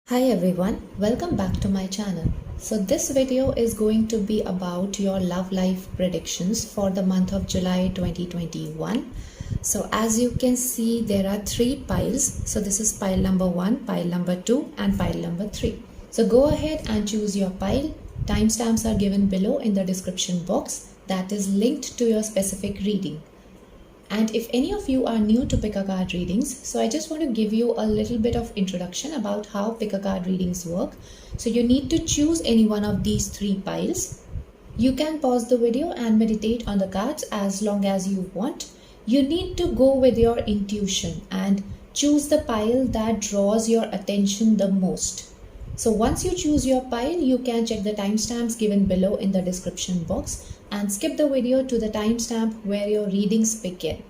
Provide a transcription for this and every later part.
Hi everyone, welcome back to my channel. So this video is going to be about your love life predictions for the month of July 2021. So as you can see, there are three piles. So this is pile number 1, pile number 2 and pile number 3. So go ahead and choose your pile. Timestamps are given below in the description box that is linked to your specific reading. And if any of you are new to pick a card readings, so I just want to give you a little bit of introduction about how pick a card readings work. So you need to choose any one of these three piles. You can pause the video and meditate on the cards as long as you want. You need to go with your intuition and choose the pile that draws your attention the most. So once you choose your pile, you can check the timestamps given below in the description box and skip the video to the timestamp where your readings begin.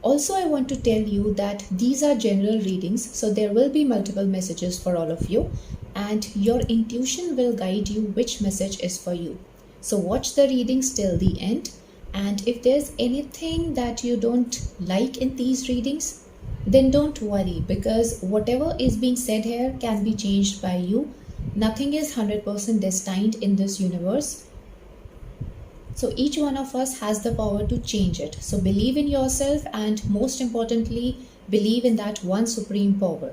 Also, I want to tell you that these are general readings, so there will be multiple messages for all of you and your intuition will guide you which message is for you. So watch the readings till the end, and if there's anything that you don't like in these readings, then don't worry, because whatever is being said here can be changed by you. Nothing is 100% destined in this universe. So each one of us has the power to change it. So believe in yourself and most importantly, believe in that one supreme power.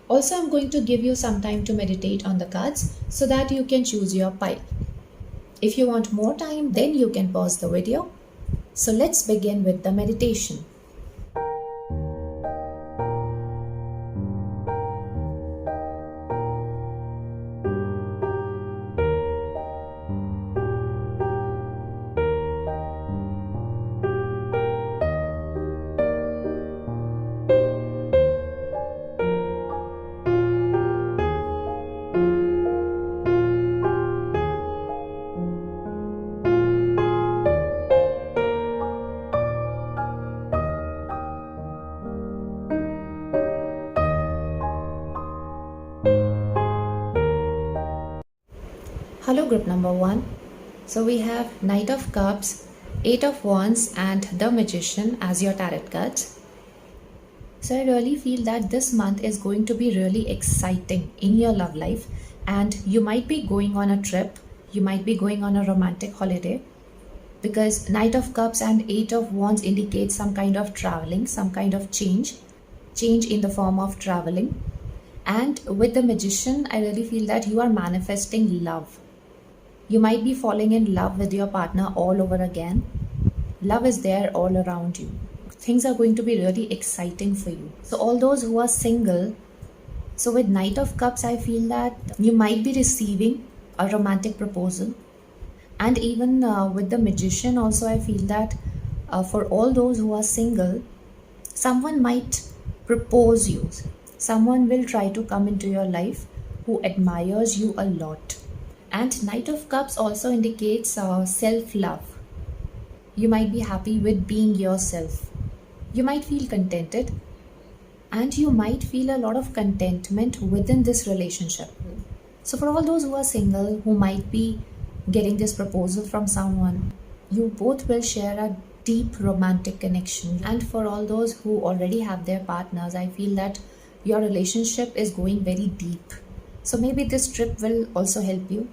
Also, I'm going to give you some time to meditate on the cards so that you can choose your pile. If you want more time, then you can pause the video. So let's begin with the meditation. Hello group number 1. So we have Knight of Cups, 8 of Wands and the Magician as your tarot cards. So I really feel that this month is going to be really exciting in your love life, and you might be going on a trip, you might be going on a romantic holiday, because Knight of Cups and 8 of Wands indicate some kind of traveling, some kind of change in the form of traveling. And with the Magician, I really feel that you are manifesting love. You might be falling in love with your partner all over again. Love is there all around you. Things are going to be really exciting for you. So all those who are single, so with Knight of Cups, I feel that you might be receiving a romantic proposal. And even with the Magician also, I feel that for all those who are single, someone might propose you. Someone will try to come into your life who admires you a lot. And Knight of Cups also indicates self-love. You might be happy with being yourself. You might feel contented and you might feel a lot of contentment within this relationship. So for all those who are single, who might be getting this proposal from someone, you both will share a deep romantic connection. And for all those who already have their partners, I feel that your relationship is going very deep. So maybe this trip will also help you.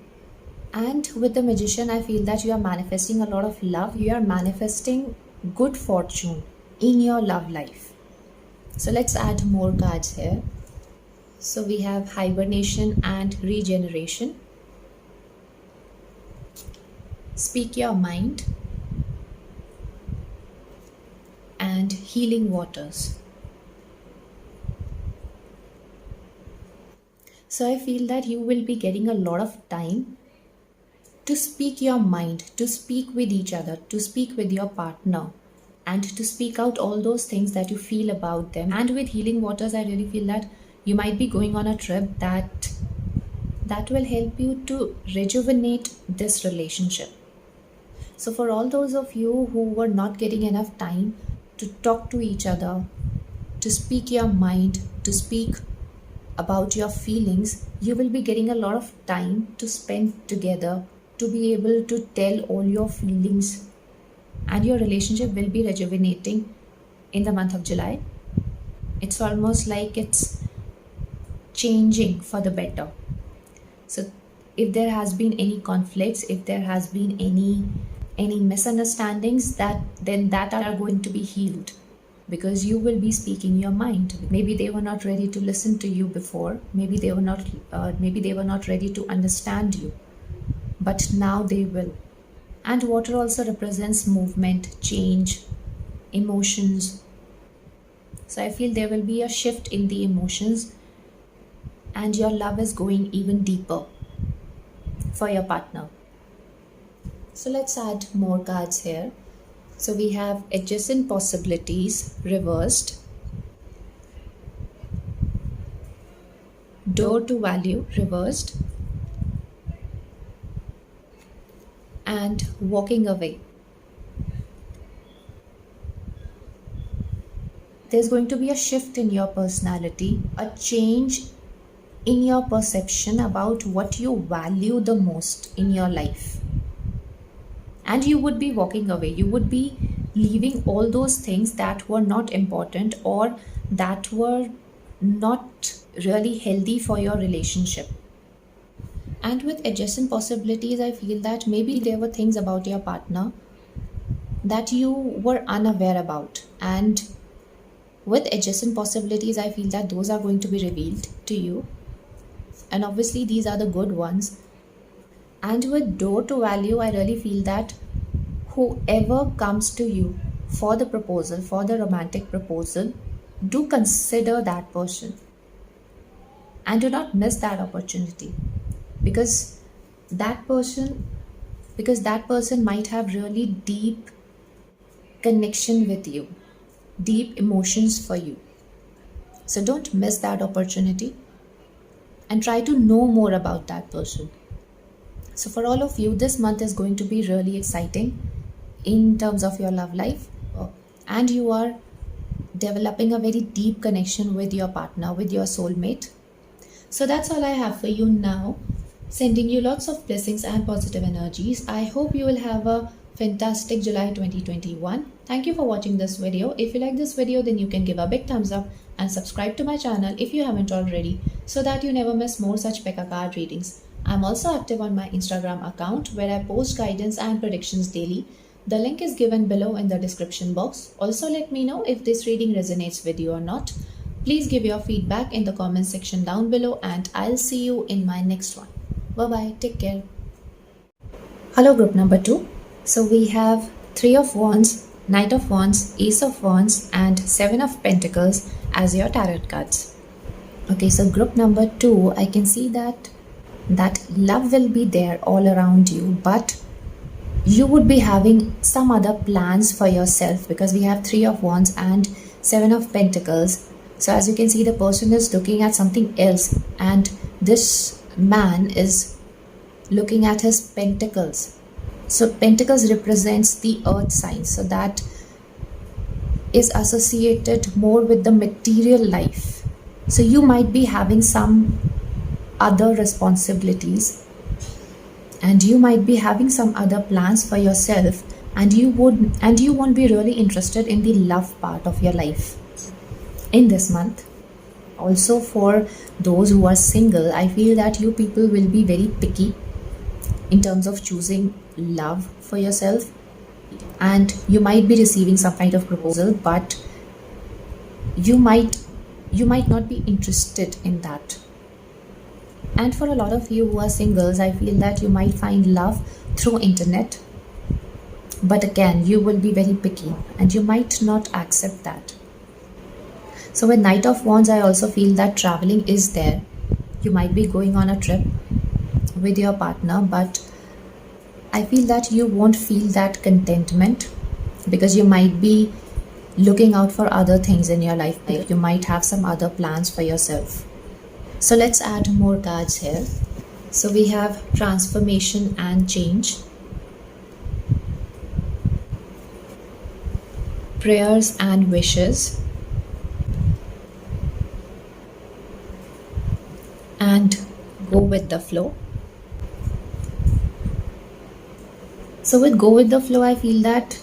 And with the Magician, I feel that you are manifesting a lot of love. You are manifesting good fortune in your love life. So let's add more cards here. So we have Hibernation and Regeneration. Speak Your Mind and Healing Waters. So I feel that you will be getting a lot of time to speak your mind, to speak with each other, to speak with your partner, and to speak out all those things that you feel about them. And with Healing Waters, I really feel that you might be going on a trip that will help you to rejuvenate this relationship. So for all those of you who were not getting enough time to talk to each other, to speak your mind, to speak about your feelings, you will be getting a lot of time to spend together, to be able to tell all your feelings, and your relationship will be rejuvenating in the month of July. It's almost like it's changing for the better. So if there has been any conflicts, if there has been any misunderstandings, that are going to be healed, because you will be speaking your mind. Maybe they were not ready to listen to you before. Maybe they were not ready to understand you, but now they will. And water also represents movement, change, emotions. So I feel there will be a shift in the emotions, and your love is going even deeper for your partner. So let's add more cards here. So we have adjacent possibilities reversed, door to value reversed, and walking away. There's going to be a shift in your personality, a change in your perception about what you value the most in your life. And you would be walking away. You would be leaving all those things that were not important or that were not really healthy for your relationship. And with adjacent possibilities, I feel that maybe there were things about your partner that you were unaware about. And with adjacent possibilities, I feel that those are going to be revealed to you. And obviously, these are the good ones. And with door to value, I really feel that whoever comes to you for the proposal, for the romantic proposal, do consider that person and do not miss that opportunity, because that person might have really deep connection with you, deep emotions for you. So don't miss that opportunity and try to know more about that person. So for all of you, this month is going to be really exciting in terms of your love life, and you are developing a very deep connection with your partner, with your soulmate. So that's all I have for you now. Sending you lots of blessings and positive energies. I hope you will have a fantastic July 2021. Thank you for watching this video. If you like this video, then you can give a big thumbs up and subscribe to my channel if you haven't already, so that you never miss more such Pekka card readings. I'm also active on my Instagram account where I post guidance and predictions daily. The link is given below in the description box. Also, let me know if this reading resonates with you or not. Please give your feedback in the comment section down below, and I'll see you in my next one. Bye-bye. Take care. Hello, group number 2. So we have 3 of Wands, Knight of Wands, Ace of Wands, and 7 of Pentacles as your tarot cards. Okay, so group number 2, I can see that love will be there all around you, but you would be having some other plans for yourself, because we have 3 of Wands and 7 of Pentacles. So as you can see, the person is looking at something else, and this man is looking at his pentacles. So pentacles represents the earth sign, so that is associated more with the material life. So you might be having some other responsibilities, and you might be having some other plans for yourself, and you won't be really interested in the love part of your life in this month. Also, for those who are single, I feel that you people will be very picky in terms of choosing love for yourself, and you might be receiving some kind of proposal, but you might not be interested in that. And for a lot of you who are singles, I feel that you might find love through internet, but again, you will be very picky and you might not accept that. So with Knight of Wands, I also feel that traveling is there. You might be going on a trip with your partner, but I feel that you won't feel that contentment, because you might be looking out for other things in your life. You might have some other plans for yourself. So let's add more cards here. So we have transformation and change, prayers and wishes, and go with the flow. So with go with the flow, I feel that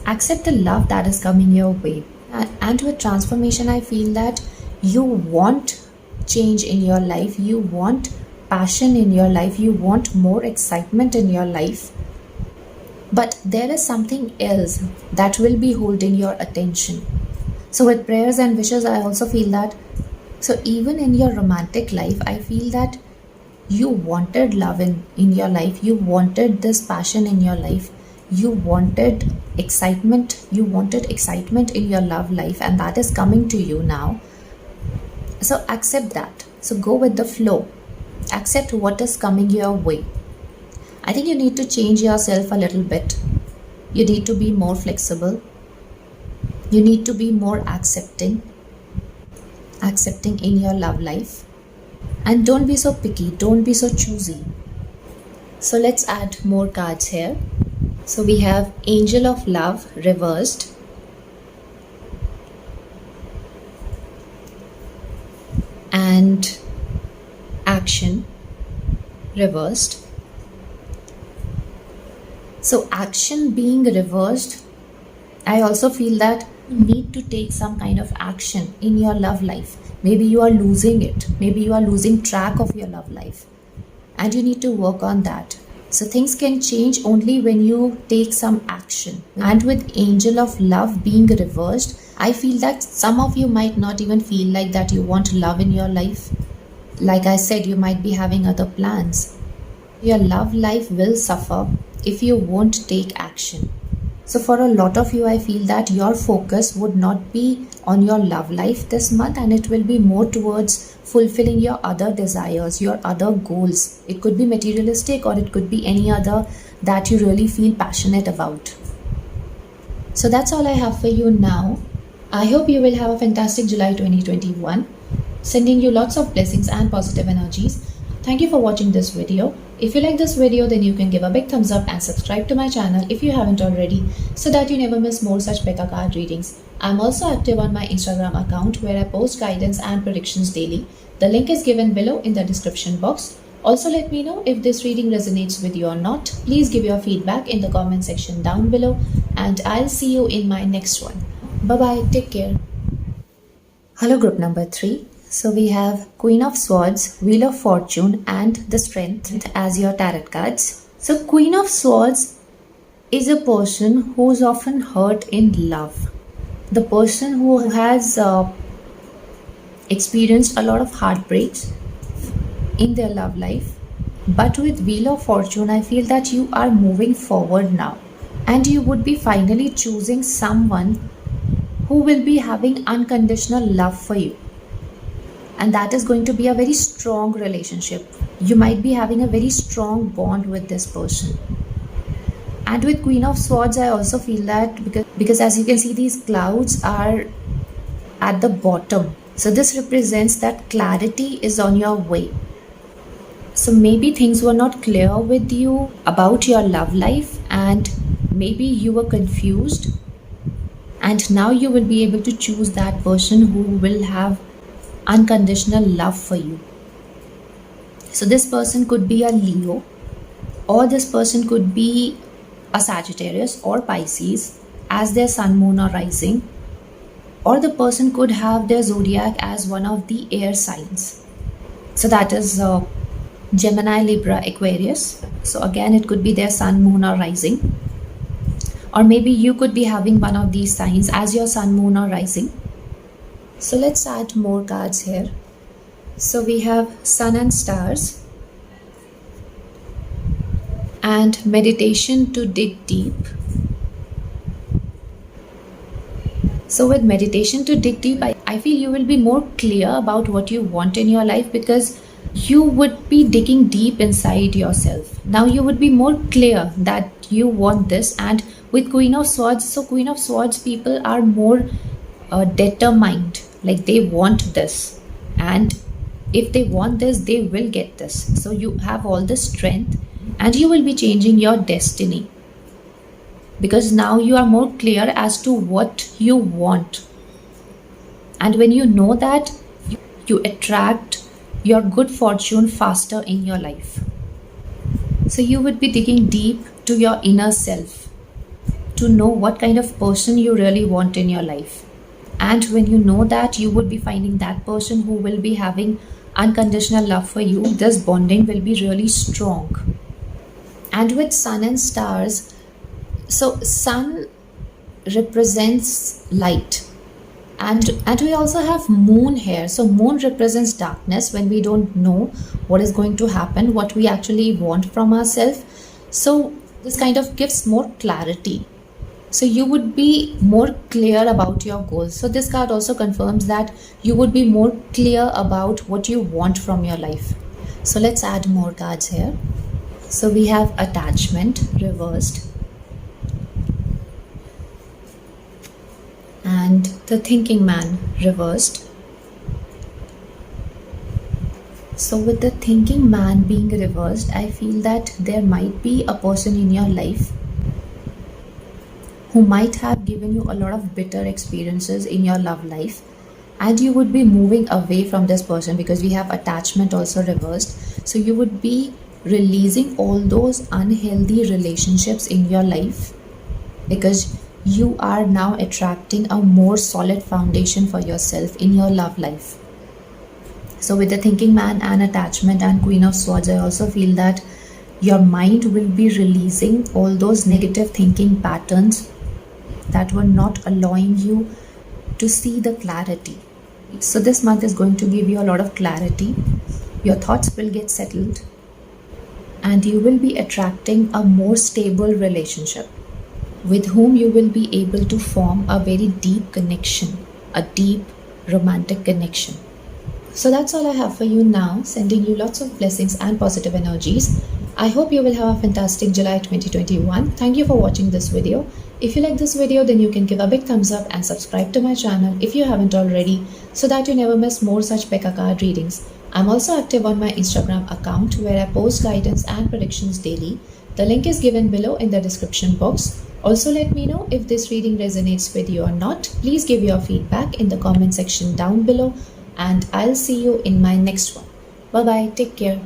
accept the love that is coming your way. And with transformation, I feel that you want change in your life, you want passion in your life, you want more excitement in your life, but there is something else that will be holding your attention. So with prayers and wishes, I also feel that, so even in your romantic life, I feel that you wanted love in your life, you wanted this passion in your life, you wanted excitement in your love life, and that is coming to you now. So accept that. So go with the flow. Accept what is coming your way. I think you need to change yourself a little bit. You need to be more flexible. You need to be more accepting in your love life. And don't be so picky, don't be so choosy. So let's add more cards here. So we have Angel of Love reversed, and Action reversed. So action being reversed, I also feel that you need to take some kind of action in your love life. Maybe you are losing it, maybe you are losing track of your love life, and you need to work on that. So things can change only when you take some action. And with Angel of Love being reversed, I feel that some of you might not even feel like that you want love in your life. Like I said, you might be having other plans. Your love life will suffer if you won't take action. So for a lot of you, I feel that your focus would not be on your love life this month, and it will be more towards fulfilling your other desires, your other goals. It could be materialistic, or it could be any other that you really feel passionate about. So that's all I have for you now. I hope you will have a fantastic July 2021. Sending you lots of blessings and positive energies. Thank you for watching this video. If you like this video, then you can give a big thumbs up and subscribe to my channel if you haven't already, so that you never miss more such Pekka card readings. I'm also active on my Instagram account, where I post guidance and predictions daily. The link is given below in the description box. Also, let me know if this reading resonates with you or not. Please give your feedback in the comment section down below, and I'll see you in my next one. Bye bye, take care. Hello, group number 3. So we have Queen of Swords, Wheel of Fortune, and the Strength as your tarot cards. So Queen of Swords is a person who's often hurt in love. The person who has experienced a lot of heartbreaks in their love life. But with Wheel of Fortune, I feel that you are moving forward now, and you would be finally choosing someone who will be having unconditional love for you. And that is going to be a very strong relationship. You might be having a very strong bond with this person. And with Queen of Swords, I also feel that because as you can see, these clouds are at the bottom. So this represents that clarity is on your way. So maybe things were not clear with you about your love life, and maybe you were confused. And now you will be able to choose that person who will have unconditional love for you. So this person could be a Leo, or this person could be a Sagittarius or Pisces as their sun, moon, or rising, or the person could have their zodiac as one of the air signs. So that is Gemini, Libra, Aquarius. So again, it could be their sun, moon, or rising, or maybe you could be having one of these signs as your sun, moon, or rising. So let's add more cards here. So we have Sun and Stars, and Meditation to Dig Deep. So with Meditation to Dig Deep, I feel you will be more clear about what you want in your life, because you would be digging deep inside yourself. Now you would be more clear that you want this. And with Queen of Swords, so Queen of Swords people are more determined. Like they want this, and if they want this, they will get this. So you have all the strength, and you will be changing your destiny, because now you are more clear as to what you want. And when you know that, you attract your good fortune faster in your life. So you would be digging deep to your inner self to know what kind of person you really want in your life. And when you know that you would be finding that person who will be having unconditional love for you, this bonding will be really strong. And with sun and stars, so sun represents light, and we also have moon here. So moon represents darkness, when we don't know what is going to happen, what we actually want from ourselves. So this kind of gives more clarity, so you would be more clear about your goals. So this card also confirms that you would be more clear about what you want from your life. So let's add more cards here. So we have attachment reversed, and the thinking man reversed. So with the thinking man being reversed, I feel that there might be a person in your life who might have given you a lot of bitter experiences in your love life, and you would be moving away from this person, because we have attachment also reversed. So you would be releasing all those unhealthy relationships in your life, because you are now attracting a more solid foundation for yourself in your love life. So with the thinking man and attachment and Queen of Swords, I also feel that your mind will be releasing all those negative thinking patterns that were not allowing you to see the clarity. So this month is going to give you a lot of clarity. Your thoughts will get settled, and you will be attracting a more stable relationship with whom you will be able to form a very deep connection, a deep romantic connection. So that's all I have for you now, sending you lots of blessings and positive energies. I hope you will have a fantastic July 2021. Thank you for watching this video. If you like this video, then you can give a big thumbs up and subscribe to my channel if you haven't already, so that you never miss more such Pekka card readings. I'm also active on my Instagram account, where I post guidance and predictions daily. The link is given below in the description box. Also, let me know if this reading resonates with you or not. Please give your feedback in the comment section down below, and I'll see you in my next one. Bye bye. Take care.